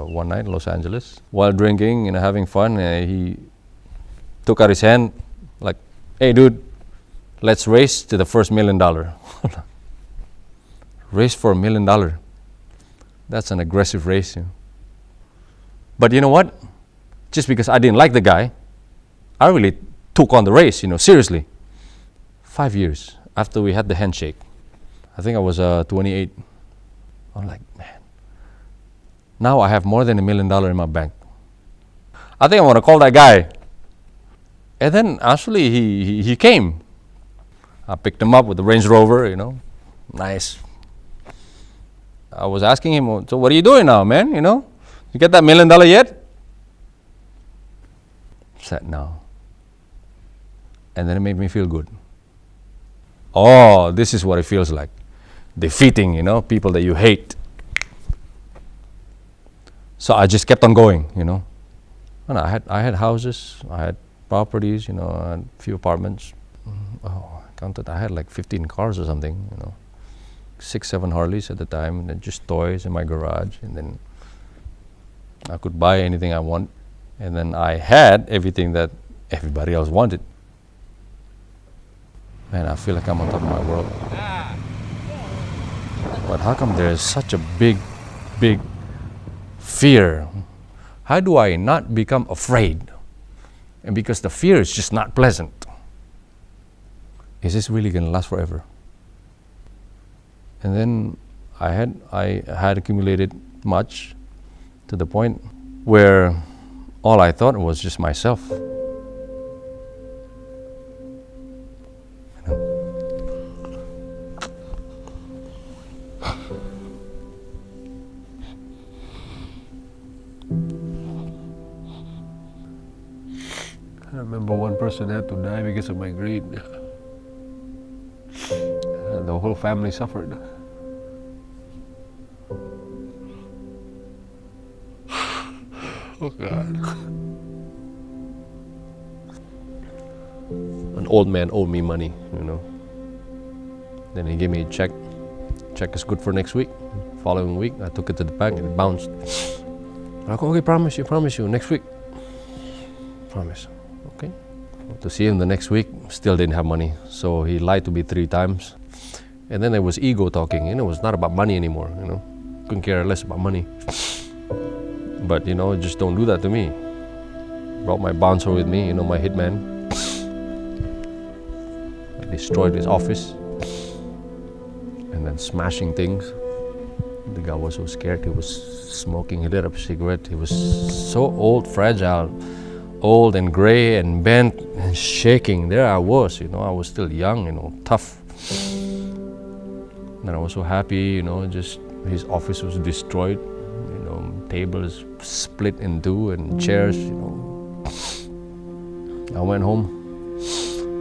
one night in Los Angeles. While drinking, having fun, he took out his hand like, "Hey dude, let's race to the first $1 million." Race for $1 million. That's an aggressive race. But you know what? Just because I didn't like the guy, I really took on the race, seriously. 5 years after we had the handshake, I think I was 28. I'm like, man, now I have more than $1 million in my bank. I think I want to call that guy. And then actually he came. I picked him up with the Range Rover, nice. I was asking him, "So what are you doing now, man? You get that $1 million yet?" He said, "No." And then it made me feel good. Oh, this is what it feels like. Defeating, people that you hate. So I just kept on going, And I had houses, I had properties, I had a few apartments. I counted, I had like 15 cars or something, 6, 7 Harleys at the time, and then just toys in my garage, and then I could buy anything I want, and then I had everything that everybody else wanted. Man, I feel like I'm on top of my world. But how come there is such a big fear? How do I not become afraid? And because the fear is just not pleasant. Is this really going to last forever? And then I had accumulated much to the point where all I thought was just myself. I remember one person had to die because of my greed. And the whole family suffered. Oh God. An old man owed me money, Then he gave me a check. Check is good for next week. Following week, I took it to the bank and it bounced. I go, "Okay, promise you, next week." Promise. Okay. To see him the next week, still didn't have money. So he lied to me 3 times. And then there was ego talking. It was not about money anymore, Couldn't care less about money. But, just don't do that to me. Brought my bouncer with me, my hitman. I destroyed his office. And then smashing things. The guy was so scared. He was smoking. He lit up a cigarette. He was so old, fragile. Old and gray and bent and shaking. There I was, I was still young, tough. And I was so happy, just his office was destroyed, tables split in 2 and chairs, I went home.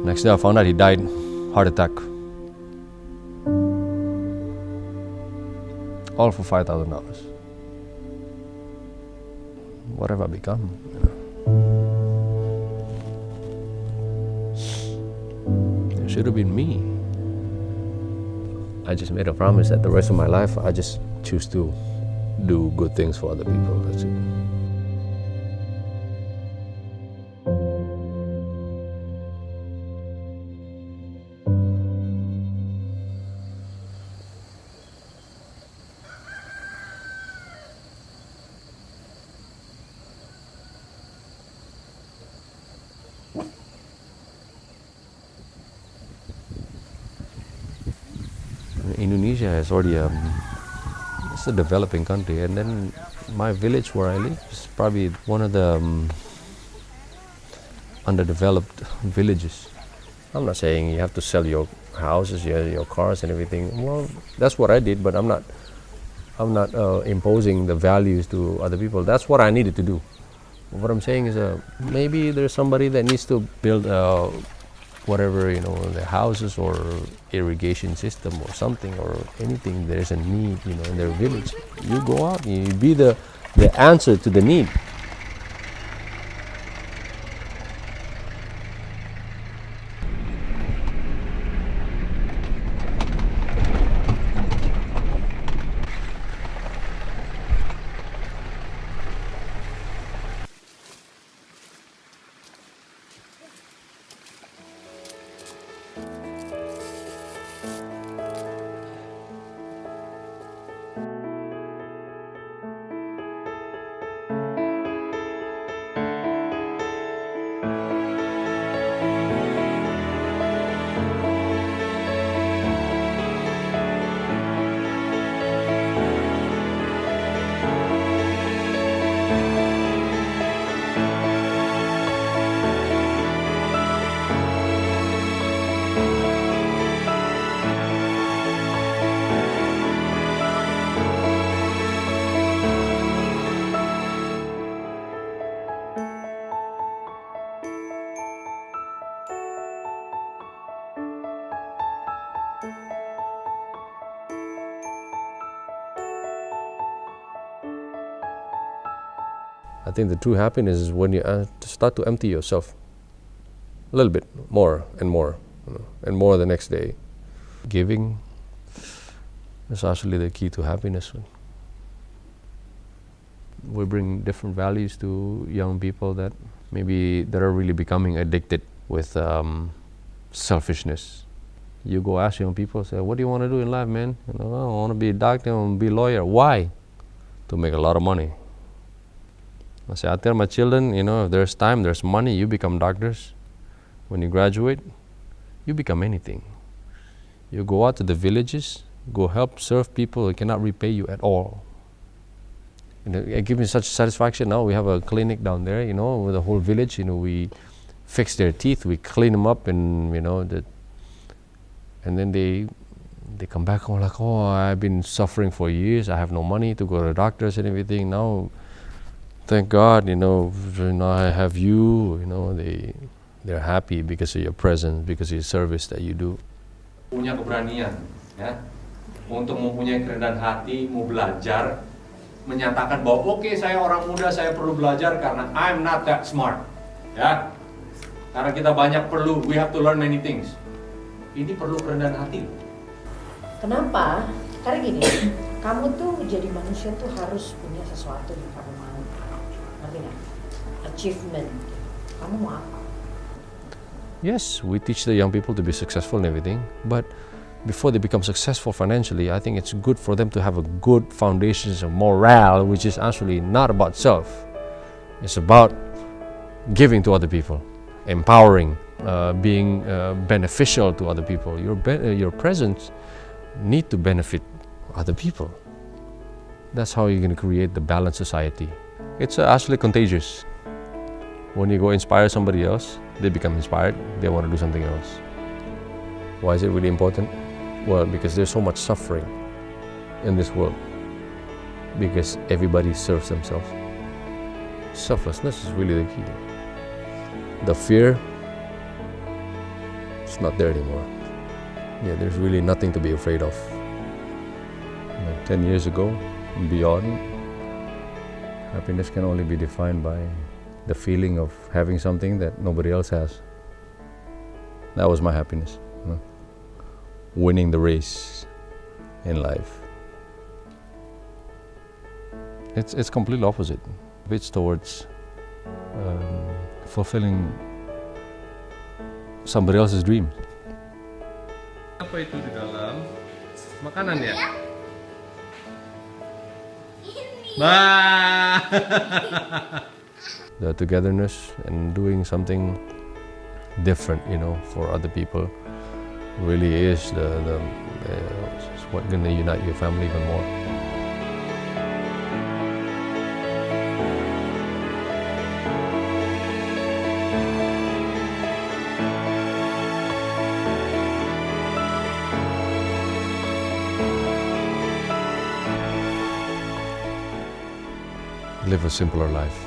Next day I found out he died, heart attack. All for $5,000. What have I become? It should have been me. I just made a promise that the rest of my life I just choose to do good things for other people. That's it. Indonesia is already it's a developing country, and then my village where I live is probably one of the underdeveloped villages. I'm not saying you have to sell your houses, your cars and everything. Well, that's what I did, but I'm not imposing the values to other people. That's what I needed to do. What I'm saying is maybe there's somebody that needs to build whatever, the houses or irrigation system or something or anything. There's a need, in their village. You go out, you be the answer to the need. I think the true happiness is when you start to empty yourself a little bit more and more, and more the next day. Giving is actually the key to happiness. We bring different values to young people that are really becoming addicted with selfishness. You go ask young people, say, what do you want to do in life, man? I want to be a doctor, I want to be a lawyer. Why? To make a lot of money. I say, I tell my children, if there's time, there's money, you become doctors. When you graduate, you become anything. You go out to the villages, go help serve people who cannot repay you at all. It gives me such satisfaction. Now we have a clinic down there, with the whole village. We fix their teeth, we clean them up, and and then they come back home like, oh, I've been suffering for years. I have no money to go to the doctors and everything. Now, thank God, now I have you. They're happy because of your presence, because of your service that you do. Punya keberanian, ya, untuk mempunyai kerendahan hati, mau belajar, menyatakan bahwa oke, saya orang muda, saya perlu belajar karena I'm not that smart, ya. Karena kita banyak we have to learn many things. Ini perlu kerendahan hati. Kenapa? Karena gini, kamu tuh jadi manusia tuh harus punya sesuatu yang kamu mau. Ngerti nggak? Achievement. Kamu mau apa? Yes, we teach the young people to be successful in everything, but before they become successful financially, I think it's good for them to have a good foundations of morale, which is actually not about self. It's about giving to other people, empowering, being beneficial to other people. Your presence need to benefit other people. That's how you're going to create the balanced society. It's actually contagious. When you go inspire somebody else, they become inspired, they want to do something else. Why is it really important? Well, because there's so much suffering in this world, because everybody serves themselves. Selflessness is really the key. The fear, it's not there anymore. Yeah, there's really nothing to be afraid of. 10 years ago and beyond, happiness can only be defined by the feeling of having something that nobody else has. That was my happiness. Winning the race in life. It's completely opposite. It's towards fulfilling somebody else's dream. Apa itu di dalam? Makanan ya? The togetherness and doing something different, for other people, really is what's going to unite your family even more. Live a simpler life.